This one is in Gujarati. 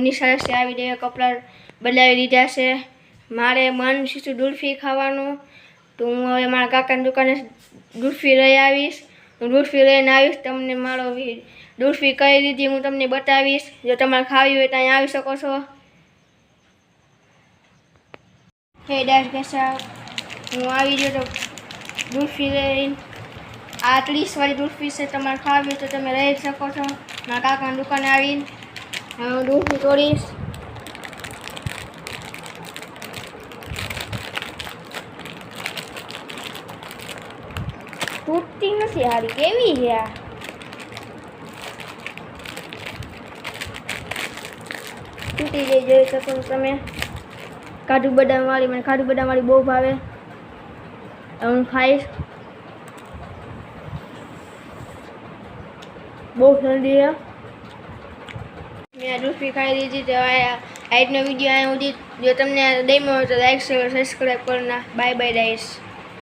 નિશાળે આવી દે કપડાં બદલાવી દીધા છે. મારે મન છે દુલ્ફી ખાવાનું, તો હું હવે મારા કાકાની દુકાને દુલ્ફી લઈ આવીશ. હું દુલ્ફી લઈને આવીશ, તમને મારો દુલ્ફી કઈ રીતે હું તમને બતાવીશ. જો તમારે ખાવી હોય તો અહીં આવી શકો છો. હે દાસ કેસા, હું આવી ગયો તો દુલ્ફી લઈને. આ 30 વાળી દુલ્ફી છે, તમારે ખાવી તો તમે લઈ શકો છો. મારા કાકાની દુકાને આવીને હું દુલ્ફી તોડીશ. તૂટતી નથી, હારી કેવી છે આ. તૂટી જઈ જોઈ શકો છો તમે. કાજુ બદામ વાળી, મને કાજુ બદામ વાળી બહુ ભાવે, હું ખાઈશ. બહુ ઠંડી છે. મેં દુલ્ફી ખાઈ લીધી. તો આજનો વિડીયો અહીંયા સુધી. જો તમને ગમ્યો હોય તો લાઈક શેર સબસ્ક્રાઈબ કરना. Bye bye guys.